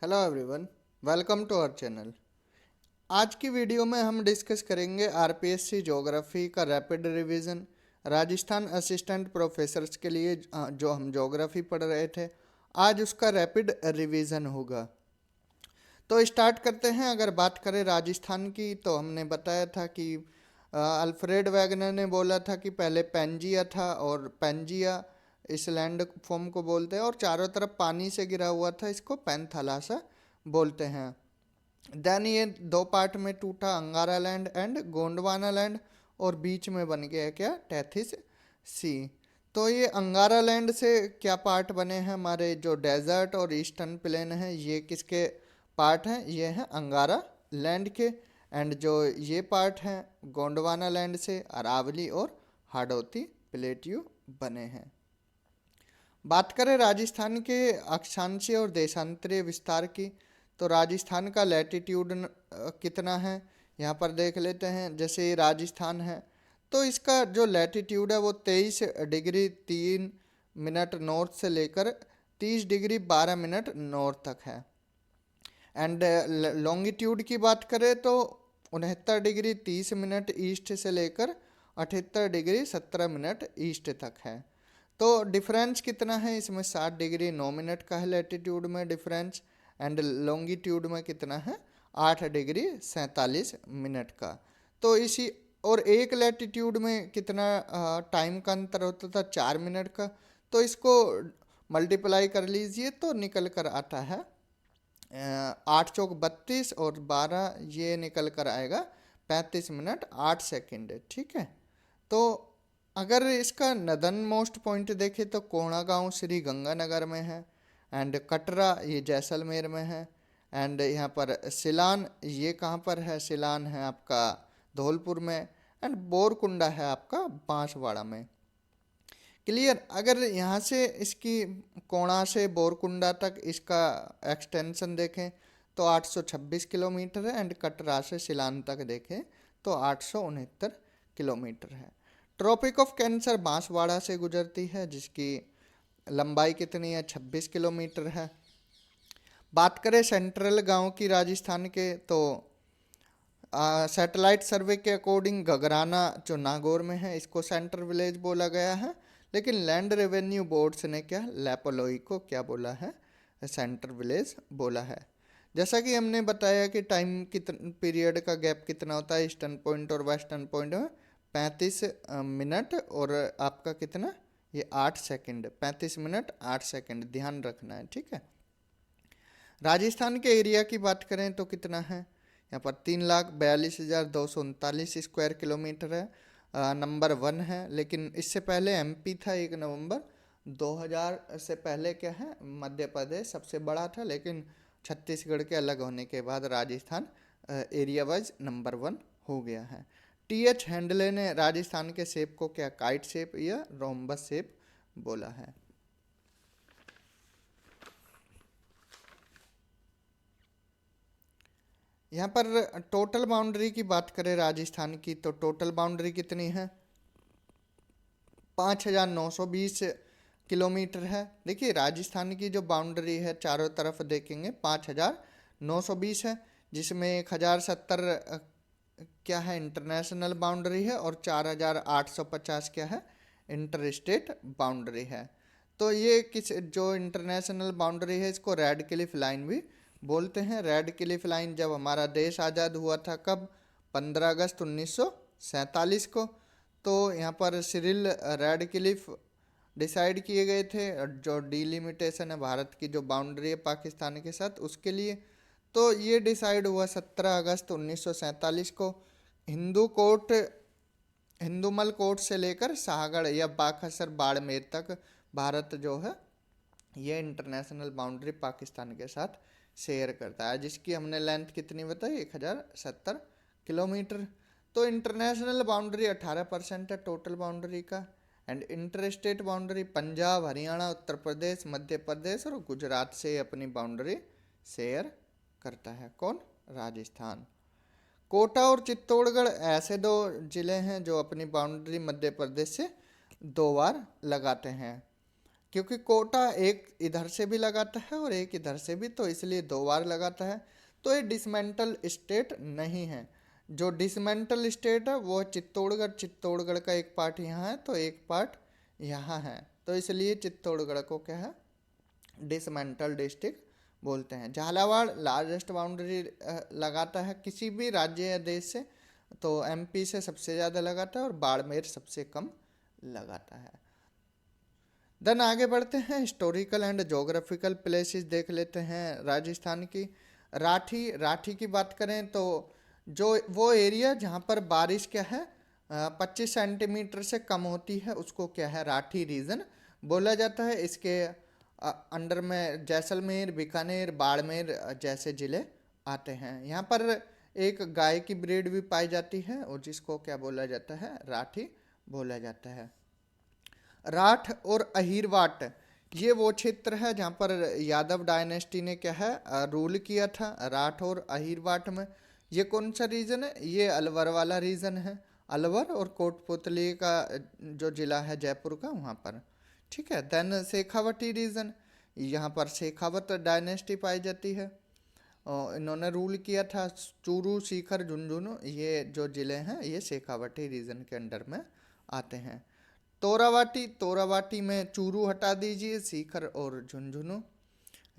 Hello everyone, welcome to our channel. आज की video में हम डिस्कस करेंगे आरपीएससी ज्योग्राफी का rapid revision. Rajasthan assistant professors के लिए जो हम ज्योग्राफी पढ़ रहे थे, आज उसका रैपिड रिवीजन होगा। तो स्टार्ट करते हैं। अगर बात करें राजस्थान की, तो हमने बताया था कि अल्फ्रेड वैगनर ने बोला था कि पहले पेंजिया था, और पेंजिया इस लैंड फॉर्म को बोलते हैं, और चारों तरफ पानी से घिरा हुआ था, इसको पैंथालासा बोलते हैं। देन ये दो पार्ट में टूटा, अंगारा लैंड एंड गोंडवाना लैंड, और बीच में बन गया क्या, टेथिस सी। तो ये अंगारा लैंड से क्या पार्ट बने हैं, हमारे जो डेजर्ट और ईस्टर्न प्लेन है, ये किसके पार्ट हैं, ये हैं अंगारा लैंड के। एंड जो ये पार्ट हैं गोंडवाना लैंड से अरावली और हाड़ौती प्लेट्यू बने हैं। बात करें राजस्थान के अक्षांशीय और देशांतरीय विस्तार की, तो राजस्थान का लैटिट्यूड कितना है यहाँ पर देख लेते हैं। जैसे ये राजस्थान है, तो इसका जो लैटिट्यूड है वो 23 डिग्री 3 मिनट नॉर्थ से लेकर 30 डिग्री 12 मिनट नॉर्थ तक है। एंड लॉन्गिट्यूड की बात करें तो 69 डिग्री 30 मिनट ईस्ट से लेकर 78 डिग्री 17 मिनट ईस्ट तक है। तो डिफरेंस कितना है इसमें, 60 डिग्री 9 मिनट का है लैटिट्यूड में डिफरेंस। एंड लॉन्गिट्यूड में कितना है, 8 डिग्री 47 मिनट का। तो इसी और एक लैटिट्यूड में कितना टाइम का अंतर होता था, 4 मिनट का। तो इसको मल्टीप्लाई कर लीजिए तो निकल कर आता है 8 चौक 32 और 12, ये निकल कर आएगा 35 मिनट 8 सेकेंड। ठीक है। तो अगर इसका नदन मोस्ट पॉइंट देखें तो कोणा गांव श्री गंगानगर में है, एंड कटरा ये जैसलमेर में है, एंड यहाँ पर सिलान ये कहाँ पर है, सिलान है आपका धौलपुर में, एंड बोरकुंडा है आपका बांसवाड़ा में। क्लियर। अगर यहाँ से इसकी कोणा से बोरकुंडा तक इसका एक्सटेंशन देखें तो 826 किलोमीटर है, एंड कटरा से सिलान तक देखें तो 869 किलोमीटर है। ट्रॉपिक ऑफ कैंसर बांसवाड़ा से गुजरती है, जिसकी लंबाई कितनी है, 26 किलोमीटर है। बात करें सेंट्रल गांव की राजस्थान के, तो सैटेलाइट सर्वे के अकॉर्डिंग घगराना जो नागौर में है, इसको सेंट्रल विलेज बोला गया है। लेकिन लैंड रेवेन्यू बोर्ड्स ने क्या, लैपोलोई को क्या बोला है, सेंट्रल विलेज बोला है। जैसा कि हमने बताया कि टाइम कितन पीरियड का गैप कितना होता है ईस्टर्न पॉइंट और वेस्टर्न पॉइंट में, 35 मिनट, और आपका कितना, ये 8 सेकेंड, 35 मिनट 8 सेकेंड, ध्यान रखना है। ठीक है। राजस्थान के एरिया की बात करें तो कितना है, यहाँ पर 3,42,239 स्क्वायर किलोमीटर है, नंबर 1 है। लेकिन इससे पहले एमपी था, 1 नवंबर 2000 से पहले क्या है, मध्य प्रदेश सबसे बड़ा था, लेकिन छत्तीसगढ़ के अलग होने के बाद राजस्थान एरिया वाइज नंबर 1 हो गया है। टीएच हैंडले ने राजस्थान के शेप को क्या, काइट शेप या रोम्बस शेप बोला है। यहाँ पर टोटल बाउंड्री की बात करें राजस्थान की, तो टोटल बाउंड्री कितनी है, 5,920 किलोमीटर है। देखिए राजस्थान की जो बाउंड्री है चारों तरफ देखेंगे 5,920 है, जिसमें 1,070 क्या है इंटरनेशनल बाउंड्री है, और 4,850 क्या है इंटर स्टेट बाउंड्री है। तो ये किस जो इंटरनेशनल बाउंड्री है, इसको रेड क्लिफ लाइन भी बोलते हैं। रेड क्लिफ लाइन जब हमारा देश आज़ाद हुआ था, कब, 15 अगस्त 1947 को, तो यहाँ पर सिरिल रेड क्लिफ डिसाइड किए गए थे, जो डिलिमिटेशन है भारत की जो बाउंड्री है पाकिस्तान के साथ उसके लिए। तो ये डिसाइड हुआ 17 अगस्त 1947 को। हिंदू कोर्ट हिंदूमल कोर्ट से लेकर शाहगढ़ या बाखसर बाड़मेर तक भारत जो है ये इंटरनेशनल बाउंड्री पाकिस्तान के साथ शेयर करता है, जिसकी हमने लेंथ कितनी बताई, 1,070 किलोमीटर। तो इंटरनेशनल बाउंड्री 18% है टोटल बाउंड्री का। And inter state boundary Punjab, Haryana, Uttar Pradesh, Madhya Pradesh और गुजरात से अपनी बाउंड्री शेयर करता है। कौन, राजस्थान। कोटा और चित्तौड़गढ़ ऐसे दो जिले हैं जो अपनी बाउंड्री मध्य प्रदेश से 2 बार लगाते हैं। क्योंकि कोटा एक इधर से भी लगाता है और एक इधर से भी, तो इसलिए 2 बार लगाता है। तो ये डिसमेंटल स्टेट नहीं है। जो डिसमेंटल स्टेट है वो चित्तौड़गढ़, चित्तौड़गढ़ का एक पार्ट यहाँ है तो एक पार्ट यहाँ है, तो इसलिए चित्तौड़गढ़ को क्या है, डिसमेंटल डिस्ट्रिक्ट बोलते हैं। झालावाड़ लार्जेस्ट बाउंड्री लगाता है किसी भी राज्य या देश से, तो एमपी से सबसे ज़्यादा लगाता है और बाड़मेर सबसे कम लगाता है। देन आगे बढ़ते हैं, हिस्टोरिकल एंड जोग्राफिकल प्लेसेस देख लेते हैं राजस्थान की। राठी, राठी की बात करें तो जो वो एरिया जहाँ पर बारिश क्या है 25 सेंटीमीटर से कम होती है उसको क्या है, राठी रीजन बोला जाता है। इसके अंडर में जैसलमेर, बीकानेर, बाड़मेर जैसे ज़िले आते हैं। यहाँ पर एक गाय की ब्रीड भी पाई जाती है और जिसको क्या बोला जाता है, राठी बोला जाता है। राठ और अहीरवाट ये वो क्षेत्र है जहाँ पर यादव डायनेस्टी ने क्या है रूल किया था। राठ और अहीरवाट में ये कौन सा रीजन है, ये अलवर वाला रीजन है। अलवर और कोटपुतली का जो जिला है जयपुर का, वहाँ पर, ठीक है। देन शेखावटी रीजन, यहाँ पर शेखावत डायनेस्टी पाई जाती है और इन्होंने रूल किया था। चूरू, सीकर, झुंझुनू ये जो ज़िले हैं ये शेखावटी रीजन के अंडर में आते हैं। तोरावाटी, तोरावाटी में चूरू हटा दीजिए, सीकर और झुंझुनू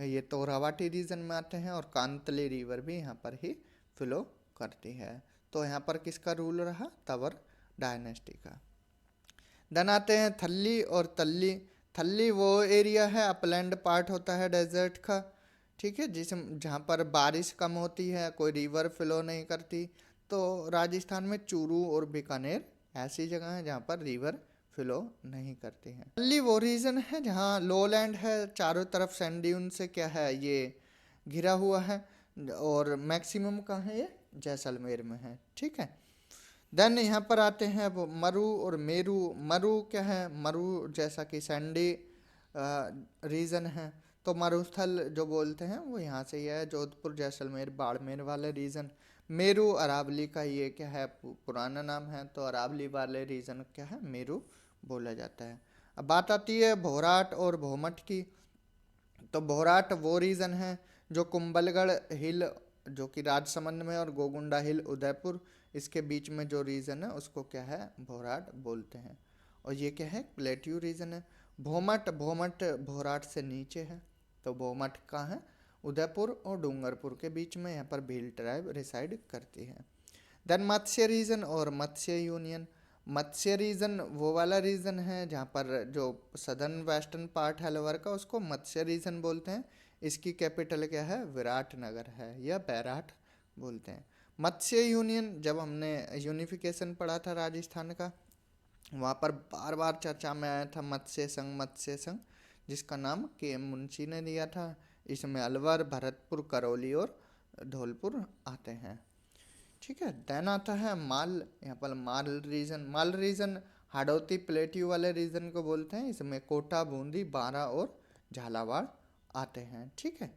ये तोरावाटी रीजन में आते हैं और कांतले रिवर भी यहाँ पर ही फ्लो करती है। तो यहाँ पर किसका रूल रहा, तंवर डायनेस्टी का। देन आते हैं थल्ली और तल्ली। थल्ली वो एरिया है, अपलैंड पार्ट होता है डेजर्ट का, ठीक है, जिस जहाँ पर बारिश कम होती है, कोई रिवर फ्लो नहीं करती। तो राजस्थान में चूरू और बीकानेर ऐसी जगह है जहाँ पर रिवर फ्लो नहीं करती है। तल्ली वो रीजन है जहाँ लोलैंड है, चारों तरफ सैंड ड्यून से क्या है ये घिरा हुआ है और मैक्सिमम कहाँ है, ये जैसलमेर में है, ठीक है। देन यहाँ पर आते हैं वो मरु और मेरू। मरु क्या है, मरु जैसा कि सैंडी रीजन है, तो मरुस्थल जो बोलते हैं वो यहाँ से ही है, जोधपुर, जैसलमेर, बाड़मेर वाले रीजन। मेरू अरावली का ये क्या है पुराना नाम है, तो अरावली वाले रीजन क्या है, मेरू बोला जाता है। अब बात आती है भोराट और भोमट की। तो भोराट वो रीजन है जो कुंभलगढ़ हिल जो कि राजसमंद में और गोगुंडा हिल उदयपुर इसके बीच में जो रीजन है उसको क्या है, भोराट बोलते हैं। और ये क्या है, प्लेट्यू रीजन है। भोमट, भोमट भोराट से नीचे है, तो भोमट कहाँ है, उदयपुर और डूंगरपुर के बीच में, यहाँ पर भील ट्राइब रिसाइड करती है। देन मत्स्य रीजन और मत्स्य यूनियन। मत्स्य रीजन वो वाला रीजन है जहाँ पर जो सदर्न वेस्टर्न पार्ट है अलवर का उसको मत्स्य रीजन बोलते हैं। इसकी कैपिटल क्या है, विराटनगर है या बैराट बोलते हैं। मत्स्य यूनियन, जब हमने यूनिफिकेशन पढ़ा था राजस्थान का, वहाँ पर बार बार चर्चा में आया था मत्स्य संघ, मत्स्य संघ, जिसका नाम के एम मुंशी ने दिया था। इसमें अलवर, भरतपुर, करौली और धौलपुर आते हैं, ठीक है। देन आता है माल। यहाँ पर माल रीजन, माल रीजन हाड़ौती प्लेट्यू वाले रीजन को बोलते हैं। इसमें कोटा, बूंदी, बारा और झालावाड़ आते हैं, ठीक है।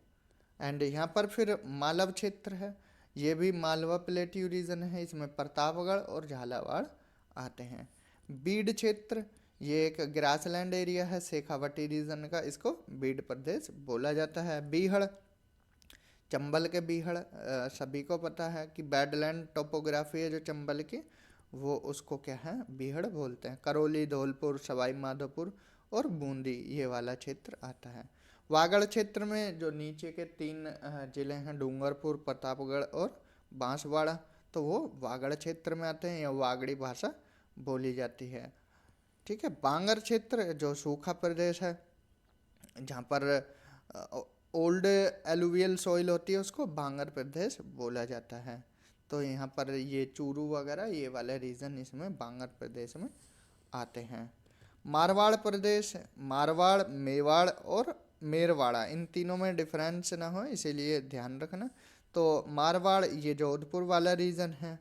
एंड यहाँ पर फिर मालव क्षेत्र है, ये भी मालवा प्लेट्यू रीजन है, इसमें प्रतापगढ़ और झालावाड़ आते हैं। बीड क्षेत्र, ये एक ग्रासलैंड एरिया है शेखावटी रीजन का, इसको बीड प्रदेश बोला जाता है। बीहड़, चंबल के बीहड़ सभी को पता है कि बैडलैंड टोपोग्राफी है जो चंबल की, वो उसको क्या है, बीहड़ बोलते हैं। करौली, धौलपुर, सवाई माधोपुर और बूंदी ये वाला क्षेत्र आता है। वागड़ क्षेत्र में जो नीचे के 3 जिले हैं, डूंगरपुर, प्रतापगढ़ और बांसवाड़ा, तो वो वागड़ क्षेत्र में आते हैं या वागड़ी भाषा बोली जाती है, ठीक है। बांगर क्षेत्र जो सूखा प्रदेश है जहाँ पर ओल्ड एलुवियल सॉइल होती है उसको बांगर प्रदेश बोला जाता है। तो यहाँ पर ये चूरू वगैरह ये वाले रीजन इसमें बांगर प्रदेश में आते हैं। मारवाड़ प्रदेश, मारवाड़, मेवाड़ और मेरवाड़ा, इन तीनों में डिफरेंस ना हो इसीलिए ध्यान रखना। तो मारवाड़ ये जोधपुर वाला रीजन है।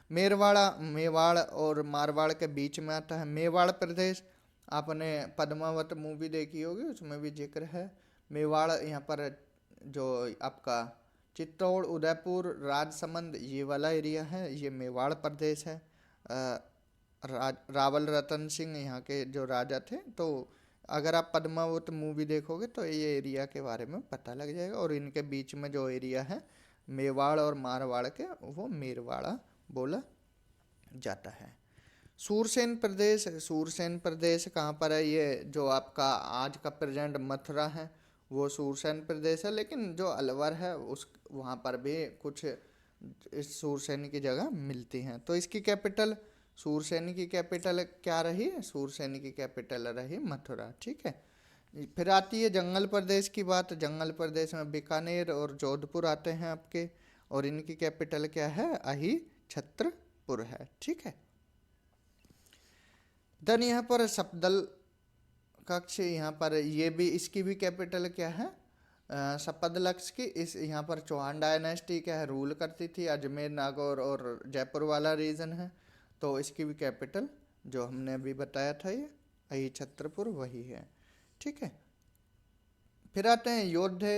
मेरवाड़ा मेवाड़ और मारवाड़ के बीच में आता है। मेवाड़ प्रदेश, आपने पद्मावत मूवी देखी होगी उसमें भी जिक्र है। मेवाड़ यहाँ पर जो आपका चित्तौड़, उदयपुर, राजसमंद ये वाला एरिया है, ये मेवाड़ प्रदेश है। रावल रतन सिंह यहाँ के जो राजा थे, तो अगर आप पद्मावत मूवी देखोगे तो ये एरिया के बारे में पता लग जाएगा। और इनके बीच में जो एरिया है मेवाड़ और मारवाड़ के, वो मेरवाड़ा बोला जाता है। सूरसेन प्रदेश कहाँ पर है? ये जो आपका आज का प्रेजेंट मथुरा है वो सूरसेन प्रदेश है, लेकिन जो अलवर है उस वहाँ पर भी कुछ इस सूरसेन की जगह मिलती हैं। तो इसकी कैपिटल, सूरसेन की कैपिटल क्या रही? सूरसेन की कैपिटल रही मथुरा। ठीक है। फिर आती है जंगल प्रदेश की बात। जंगल प्रदेश में बीकानेर और जोधपुर आते हैं आपके, और इनकी कैपिटल क्या है? अही छत्रपुर है। ठीक है। देन यहाँ पर सपदल कक्ष, यहाँ पर ये भी, इसकी भी कैपिटल क्या है? सपदलक्ष की। इस यहाँ पर चौहान डायनेस्टी क्या है? रूल करती थी। अजमेर, नागौर और जयपुर वाला रीजन है, तो इसकी भी कैपिटल जो हमने अभी बताया था ये अही छत्रपुर वही है। ठीक है। फिर आते हैं योधे।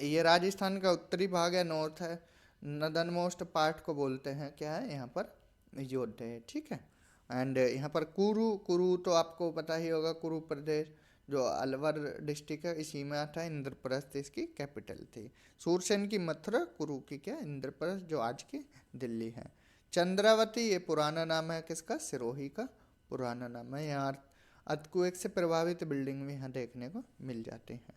ये राजस्थान का उत्तरी भाग है, नॉर्थ है, नदन मोस्ट पार्ट को बोलते हैं क्या है यहाँ पर? योधे। ठीक है। एंड यहाँ पर कुरु तो आपको पता ही होगा, कुरु प्रदेश जो अलवर डिस्ट्रिक्ट है इसी में आता है। इंद्रप्रस्थ इसकी कैपिटल थी। सूरसेन की मथुरा, कुरु की क्या? इंद्रप्रस्थ जो आज की दिल्ली है। चंद्रावती ये पुराना नाम है किसका? सिरोही का पुराना नाम है। यहाँ अर्थक्वेक से प्रभावित बिल्डिंग भी यहाँ देखने को मिल जाती हैं।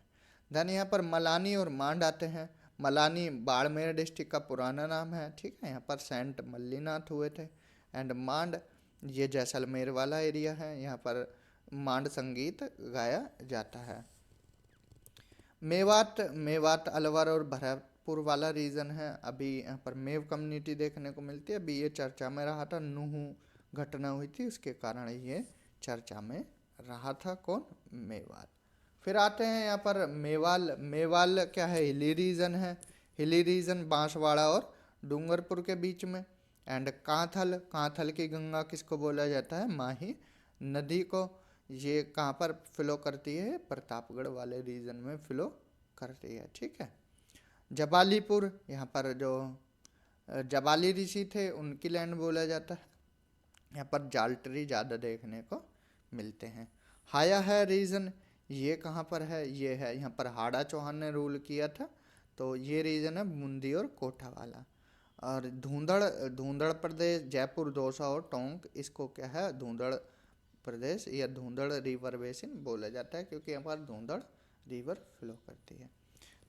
देन यहाँ पर मलानी और मांड आते हैं। मलानी बाड़मेर डिस्ट्रिक्ट का पुराना नाम है। ठीक है। यहाँ पर सेंट मल्लीनाथ हुए थे। एंड मांड ये जैसलमेर वाला एरिया है, यहाँ पर मांड संगीत गाया जाता है। मेवात अलवर और भरतपुर वाला रीजन है। अभी यहाँ पर मेव कम्युनिटी देखने को मिलती है। अभी ये चर्चा में रहा था, नूह घटना हुई थी उसके कारण ये चर्चा में रहा था। कौन? मेवात। फिर आते हैं यहाँ पर मेवाल क्या है? हिली रीजन है। हिली रीजन बांसवाड़ा और डूंगरपुर के बीच में। एंड कांथल की गंगा किसको बोला जाता है? माही नदी को। ये कहाँ पर फ्लो करती है? प्रतापगढ़ वाले रीजन में फ्लो करती है। ठीक है। जबालीपुर, यहाँ पर जो जबाली ऋषि थे उनकी लैंड बोला जाता है। यहाँ पर जाल ट्री ज़्यादा देखने को मिलते हैं। हाया है रीजन, ये कहाँ पर है? ये है यहाँ पर हाड़ा चौहान ने रूल किया था, तो ये रीजन है बूंदी और कोठा वाला। और धूंधड़ प्रदेश, जयपुर, दौसा और टोंक, इसको क्या है? धूंधड़ प्रदेश या धूंधड़ रिवर बेसिन बोला जाता है, क्योंकि यहाँ पर धूंधड़ रिवर फ्लो करती है।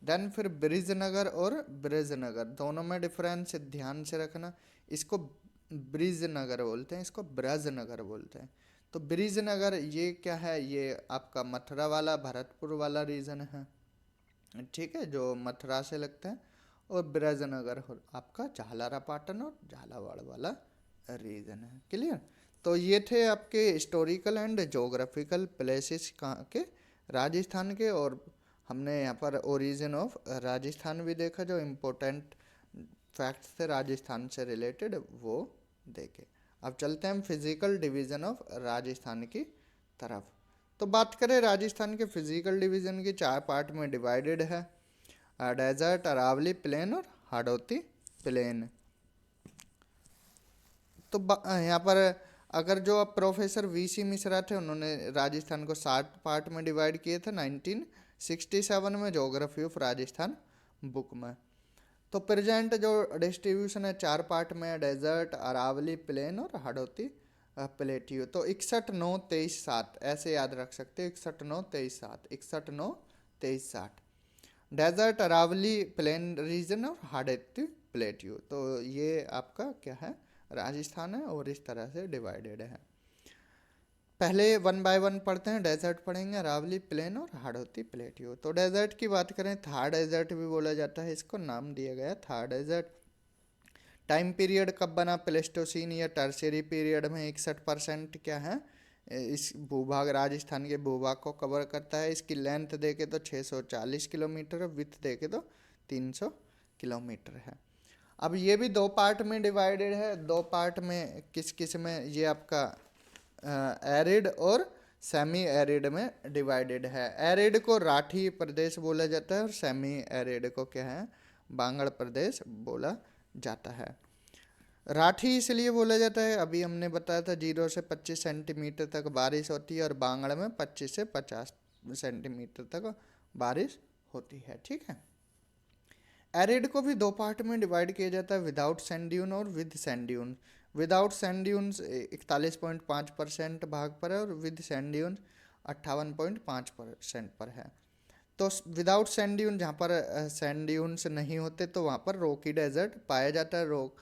देन फिर ब्रिजनगर और ब्रजनगर, दोनों में डिफरेंस ध्यान से रखना। इसको ब्रिजनगर बोलते हैं, इसको ब्रजनगर बोलते हैं। तो ब्रिजनगर ये क्या है? ये आपका मथुरा वाला, भरतपुर वाला रीजन है। ठीक है, जो मथुरा से लगता है। और ब्रजनगर आपका झालरापाटन और झालावाड़ वाला रीजन है। क्लियर? तो ये थे आपके हिस्टोरिकल एंड जोग्राफिकल प्लेसेस कहाँ के? राजस्थान के। और हमने यहाँ पर ओरिजिन ऑफ राजस्थान भी देखा, जो इम्पोर्टेंट फैक्ट्स थे राजस्थान से रिलेटेड वो देखे। अब चलते हैं हम फिजिकल डिवीज़न ऑफ राजस्थान की तरफ। तो बात करें राजस्थान के फिजिकल डिवीज़न की, 4 पार्ट में डिवाइडेड है। डेजर्ट, अरावली प्लेन और हाड़ौती प्लेन। तो यहाँ पर अगर जो अब प्रोफेसर वीसी मिश्रा थे, उन्होंने राजस्थान को 7 पार्ट में डिवाइड किए थे 1967 में ज्योग्राफी ऑफ राजस्थान बुक में। तो प्रेजेंट जो डिस्ट्रीब्यूशन है 4 पार्ट में, डेजर्ट, अरावली प्लेन और हाड़ौती प्लेट्यू। तो 61, 9, 23, 7 ऐसे याद रख सकते हैं। 61, 9, 23, 7, 61, 9, 23, 60। डेजर्ट, अरावली प्लेन रीजन और हाड़ौती प्लेट्यू। तो ये आपका क्या है? राजस्थान है, और इस तरह से डिवाइडेड है। पहले 1 बाय 1 पढ़ते हैं। डेजर्ट पढ़ेंगे, अरावली प्लेन और हाड़ौती प्लेट्यू। तो डेजर्ट की बात करें, थार डेजर्ट भी बोला जाता है, इसको नाम दिया गया थार डेजर्ट। टाइम पीरियड कब बना? प्लेस्टोसीन या टर्शियरी पीरियड में। 61% क्या है? इस भूभाग, राजस्थान के भूभाग को कवर करता है। इसकी लेंथ देखे तो 640 किलोमीटर, विथ देखे तो 300 किलोमीटर है। अब ये भी 2 पार्ट में डिवाइडेड है। 2 पार्ट में किस किस में? ये आपका एरिड और सेमी एरिड में डिवाइडेड है। एरिड को राठी प्रदेश बोला जाता है, और सेमी एरिड को क्या है? बांगड़ प्रदेश बोला जाता है। राठी इसलिए बोला जाता है, अभी हमने बताया था 0 से 25 सेंटीमीटर तक बारिश होती है, और बांगड़ में 25 से 50 सेंटीमीटर तक बारिश होती है। ठीक है। एरिड को भी दो पार्ट में डिवाइड किया जाता है, विदाउट सैंड ड्यून और with sand dune. Without sand dunes 41.5% भाग पर है, और विद सैंड ड्यून 58.5% पर है। तो विदाउट सैंड ड्यून, जहाँ पर सैंड ड्यून्स नहीं होते, तो वहाँ पर रॉकी डेजर्ट पाया जाता है, रॉक।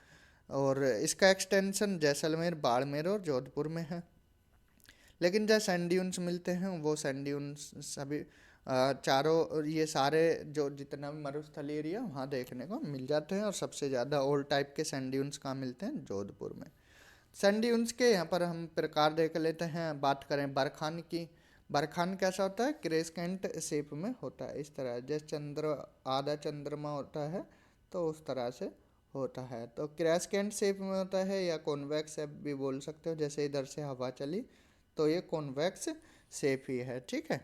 और इसका एक्सटेंशन जैसलमेर, बाड़मेर और जोधपुर में है। लेकिन जहाँ सैंड ड्यून्स मिलते हैं, वो सैंड ड्यून्स सभी चारों, ये सारे जो जितना भी मरुस्थलीय एरिया वहाँ देखने को मिल जाते हैं। और सबसे ज़्यादा ओल्ड टाइप के सैंड ड्यून्स कहाँ मिलते हैं? जोधपुर में। सैंड ड्यून्स के यहाँ पर हम प्रकार देख लेते हैं। बात करें बरखान की, बरखान कैसा होता है? क्रेस्केंट शेप में होता है, इस तरह, जैसे चंद्र, आधा चंद्रमा होता है, तो उस तरह से होता है। तो क्रेस्केंट शेप में होता है, या कॉन्वेक्स शेप भी बोल सकते हो, जैसे इधर से हवा चली तो ये कॉन्वेक्स शेप ही है। ठीक है।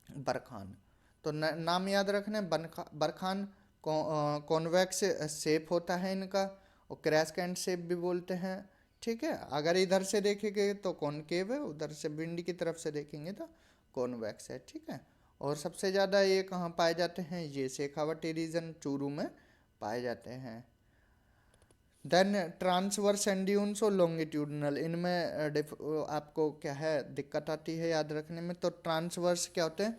बरखान, तो नाम याद रखना है, बरखान कॉन्वेक्स शेप होता है इनका, और क्रैस्केंट शेप भी बोलते हैं। ठीक है। अगर इधर से देखेंगे तो कॉनकेव है, उधर से विंड की तरफ से देखेंगे तो कॉन्वेक्स है। ठीक है। और सबसे ज़्यादा ये कहाँ पाए जाते हैं? ये शेखावटी रीजन, चूरू में पाए जाते हैं। देन ट्रांसवर्स एंड ड्यून्स और लॉन्गिट्यूडनल, इनमें आपको क्या है दिक्कत आती है याद रखने में? तो ट्रांसवर्स क्या होते हैं?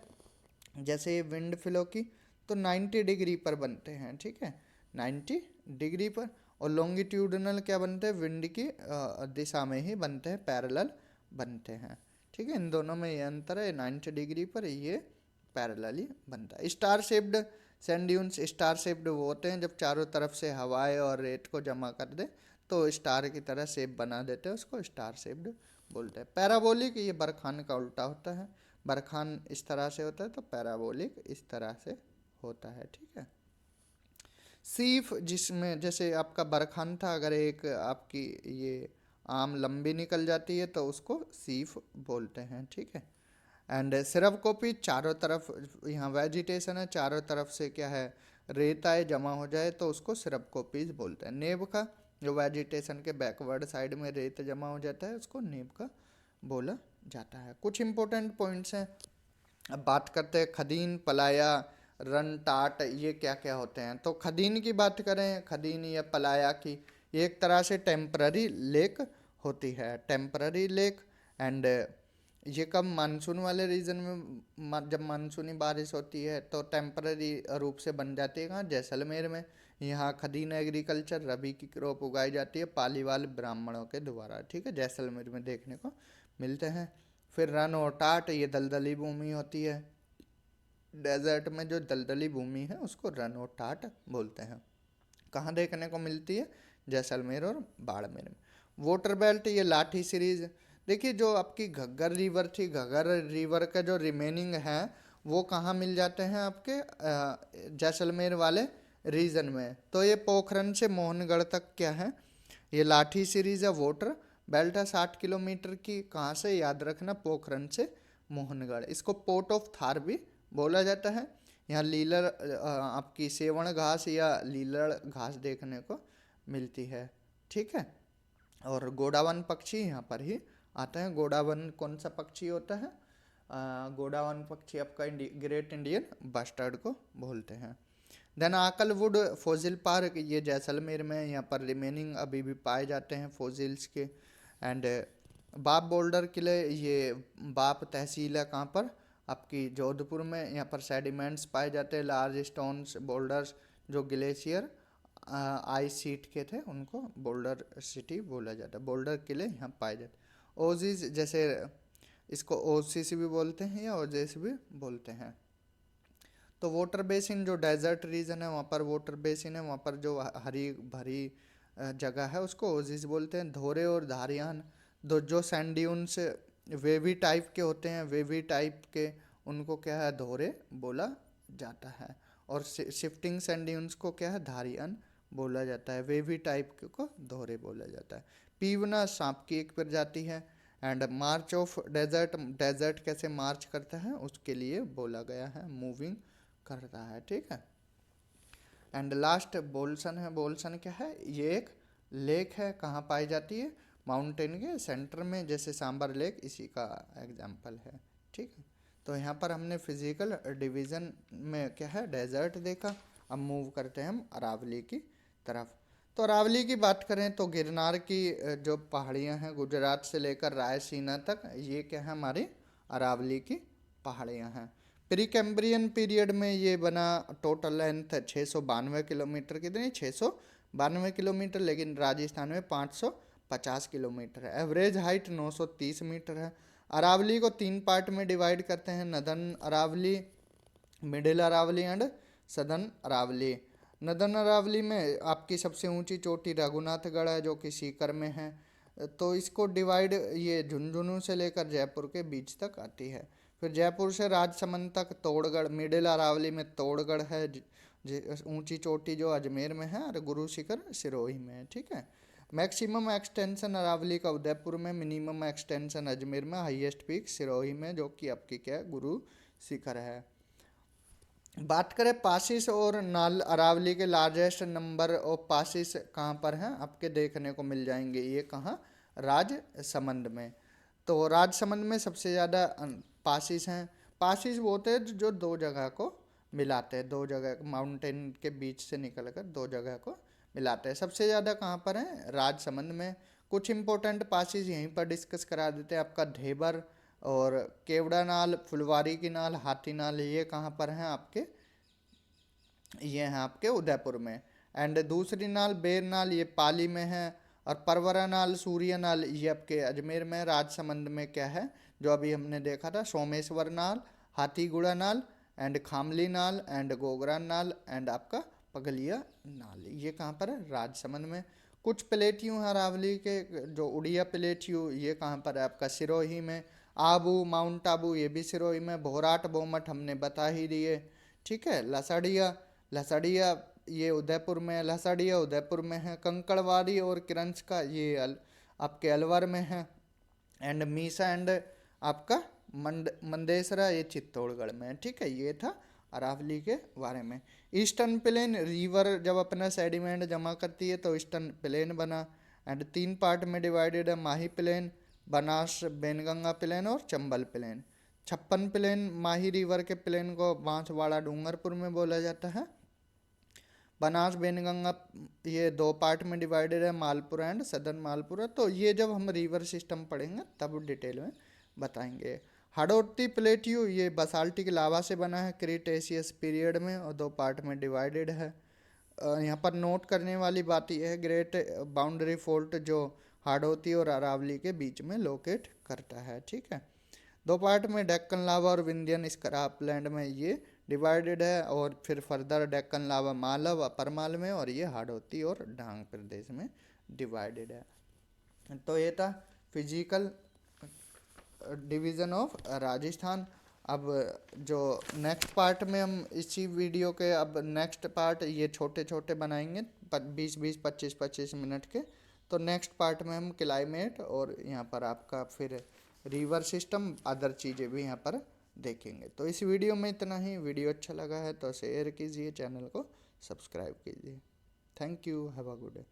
जैसे ये विंड फ्लो की, तो 90 डिग्री पर बनते हैं। ठीक है, 90 डिग्री पर। और लॉन्गिट्यूडनल क्या बनते हैं? विंड की दिशा में ही बनते हैं, पैरेलल बनते हैं। ठीक है, इन दोनों में ये अंतर है, 90 डिग्री पर ये पैरेलली बनता है। Star shaped sand dunes, star shaped वो होते हैं जब चारों तरफ से हवाएं और रेत को जमा कर दे तो स्टार की तरह शेप बना देते हैं, उसको स्टार शेप्ड बोलते हैं। पैराबोलिक, ये बरखान का उल्टा होता है। बरखान इस तरह से होता है, तो पैराबोलिक इस तरह से होता है। ठीक है। सीफ, जिसमें जैसे आपका बरखान था, अगर एक आपकी ये आम लंबी निकल जाती है तो उसको सीफ बोलते हैं। ठीक है। एंड सिरपकोपी, चारों तरफ यहाँ वेजिटेशन है, चारों तरफ से क्या है रेताएं जमा हो जाए तो उसको सिरपकोपीज बोलते हैं। नेब का, जो वेजिटेशन के बैकवर्ड साइड में रेत जमा हो जाता है, उसको नेब का बोला जाता है। कुछ इंपॉर्टेंट पॉइंट्स हैं। अब बात करते हैं खदीन, पलाया, रन, टाट, ये क्या क्या होते हैं। तो खदीन की बात करें, खदीन या पलाया की, ये एक तरह से टेम्पररी लेक होती है, टेम्पररी लेक। एंड ये कब? मानसून वाले रीजन में, जब मानसूनी बारिश होती है तो टेम्पररी रूप से बन जाती है। कहाँ? जैसलमेर में। यहाँ खदीन एग्रीकल्चर, रबी की क्रॉप उगाई जाती है पालीवाल ब्राह्मणों के द्वारा। ठीक है, जैसलमेर में देखने को मिलते हैं। फिर रन और टाट, ये दलदली भूमि होती है, डेजर्ट में जो दलदली भूमि है उसको रन और टाट बोलते हैं। कहाँ देखने को मिलती है? जैसलमेर और बाड़मेर में। वाटर बेल्ट, ये लाठी सीरीज। देखिए, जो आपकी घग्गर रिवर थी, घग्गर रिवर का जो रिमेनिंग है वो कहाँ मिल जाते हैं? आपके जैसलमेर वाले रीजन में। तो ये पोखरन से मोहनगढ़ तक क्या है? ये लाठी सीरीज है, वाटर बेल्ट है 60 किलोमीटर की। कहाँ से? याद रखना, पोखरन से मोहनगढ़। इसको पोर्ट ऑफ थार भी बोला जाता है। यहाँ लीलर आपकी सेवण घास या लीलड़ घास देखने को मिलती है। ठीक है। और गोडावन पक्षी यहाँ पर ही आता है। गोडावन कौन सा पक्षी होता है? गोडावन पक्षी आपका ग्रेट इंडियन बस्टर्ड को बोलते हैं। देन आकलवुड फोजिल पार्क, ये जैसलमेर में, यहाँ पर रिमेनिंग अभी भी पाए जाते हैं फोजिल्स के। एंड बाप बोल्डर किले, ये बाप तहसील है कहाँ पर? आपकी जोधपुर में। यहाँ पर सेडिमेंट्स पाए जाते हैं, लार्ज स्टोन्स, बोल्डर्स, जो ग्लेशियर आइस शीट के थे उनको बोल्डर सिटी बोला जाता है, बोल्डर किले यहाँ पाए जाते हैं। ओजिस, जैसे इसको ओसिस भी बोलते हैं या ओजेस भी बोलते हैं। तो वाटर बेसिन, जो डेजर्ट रीजन है वहाँ पर वाटर बेसिन है, वहाँ पर जो हरी भरी जगह है उसको ओजिस बोलते हैं। धोरे और धारियान, दो जो सैंड ड्यून्स वेवी टाइप के होते हैं, वेवी टाइप के, उनको क्या है? धोरे बोला जाता है। और शिफ्टिंग सैंड ड्यून्स को क्या है? धारियान बोला जाता है। वेवी टाइप को धोरे बोला जाता है। पीवना, सांप की एक प्रजाति है। And march of desert, desert कैसे मार्च करता है उसके लिए बोला गया है, मूविंग करता है। ठीक है। एंड लास्ट बोल्सन है। बोल्सन क्या है? ये एक लेक है कहाँ पाई जाती है, माउंटेन के सेंटर में, जैसे सांबर लेक इसी का एग्जाम्पल है। ठीक है, तो यहाँ पर हमने फिजिकल डिवीज़न में क्या है डेजर्ट देखा। अब मूव करते हैं हम अरावली की तरफ। तो अरावली की बात करें तो गिरनार की जो पहाड़ियाँ हैं गुजरात से लेकर रायसीना तक, ये क्या है हमारी अरावली की पहाड़ियाँ हैं। प्री कैम्ब्रियन पीरियड में ये बना, टोटल लेंथ 692 किलोमीटर, कितनी 692 किलोमीटर, लेकिन राजस्थान में 550 किलोमीटर है। एवरेज हाइट 930 मीटर है। अरावली को 3 पार्ट में डिवाइड करते हैं, northern Aravalli, middle Aravalli and southern Aravalli. Northern Aravalli में आपकी सबसे ऊंची चोटी रघुनाथगढ़ है जो कि सीकर में है। तो इसको डिवाइड ये झुंझुनू से लेकर जयपुर के बीच तक आती है। फिर जयपुर से राजसमंद तक तोड़गढ़, मिडिल अरावली में तोड़गढ़ है, ऊंची चोटी जो अजमेर में है, और गुरु शिखर सिरोही में है। ठीक है, मैक्सिमम एक्सटेंशन अरावली का उदयपुर में, मिनिमम एक्सटेंशन अजमेर में, हाईएस्ट पीक सिरोही में जो कि आपकी क्या है गुरु शिखर है। बात करें पासिस और नाल, अरावली के लार्जेस्ट नंबर ऑफ पासिस कहाँ पर हैं आपके देखने को मिल जाएंगे, ये कहाँ, राजसमंद में। तो राजसमंद में सबसे ज़्यादा पासिस हैं। पासिस वो होते हैं जो दो जगह को मिलाते हैं, दो जगह माउंटेन के बीच से निकल कर दो जगह को मिलाते हैं। सबसे ज़्यादा कहाँ पर हैं, राजसमंद में। कुछ इंपॉर्टेंट पासिस यहीं पर डिस्कस करा देते हैं, आपका धेबर और केवड़ा नाल, फुलवारी की नाल, हाथी नाल, ये कहाँ पर हैं आपके, ये हैं आपके उदयपुर में। एंड दूसरी नाल बेर नाल, ये पाली में है। और परवरा नाल, सूर्य नाल, ये आपके अजमेर में। राजसमंद में क्या है जो अभी हमने देखा था, सोमेश्वर नाल, हाथीगुड़ा नाल एंड खामली नाल एंड गोगरा नाल एंड आपका पगलिया नाल, ये कहाँ पर है, राजसमंद में। कुछ प्लेट्यू हैं अरावली के, जो उड़िया प्लेट्यू, ये कहाँ पर है आपका सिरोही में। आबू, माउंट आबू, ये भी सिरोही में। भोराट बोमठ हमने बता ही दिए। ठीक है, लसड़िया, लसड़िया ये उदयपुर में, लसड़िया उदयपुर में है। कंकड़वाड़ी और किरंज का ये आपके अलवर में है। एंड मीसा एंड आपका मंदेसरा ये चित्तौड़गढ़ में है। ठीक है, ये था अरावली के बारे में। ईस्टर्न प्लेन, रिवर जब अपना सेडिमेंट जमा करती है तो ईस्टर्न प्लेन बना। एंड 3 पार्ट में डिवाइडेड है, माही प्लेन, बनास बेनगंगा प्लेन और चंबल प्लेन। 56 प्लेन माही रिवर के प्लेन को बांसवाड़ा डूंगरपुर में बोला जाता है। बनास बेनगंगा ये 2 पार्ट में डिवाइडेड है, मालपुरा एंड सदर्न मालपुरा। तो ये जब हम रिवर सिस्टम पढ़ेंगे तब डिटेल में बताएंगे। हाड़ौती प्लेट्यू ये बसाल्टिक लावा से बना है क्रीटेशियस पीरियड में और 2 पार्ट में डिवाइडेड है। यहाँ पर नोट करने वाली बात यह है, ग्रेट बाउंड्री फोल्ट जो हाड़ौती और अरावली के बीच में लोकेट करता है। ठीक है, 2 पार्ट में डेक्कन लावा और विंध्यन स्क्रैपलैंड में ये डिवाइडेड है। और फिर फर्दर डेक्कन लावा मालव, अपर माल में, और ये हाड़ौती और डांग प्रदेश में डिवाइडेड है। तो ये था फिजिकल डिवीज़न ऑफ राजस्थान। अब जो नेक्स्ट पार्ट में हम इसी वीडियो के, अब नेक्स्ट पार्ट ये छोटे छोटे बनाएंगे 20-20, 25-25 मिनट के। तो नेक्स्ट पार्ट में हम क्लाइमेट और यहाँ पर आपका फिर रिवर सिस्टम, अदर चीज़ें भी यहाँ पर देखेंगे। तो इस वीडियो में इतना ही। वीडियो अच्छा लगा है तो शेयर कीजिए, चैनल को सब्सक्राइब कीजिए। Thank you, have a good day.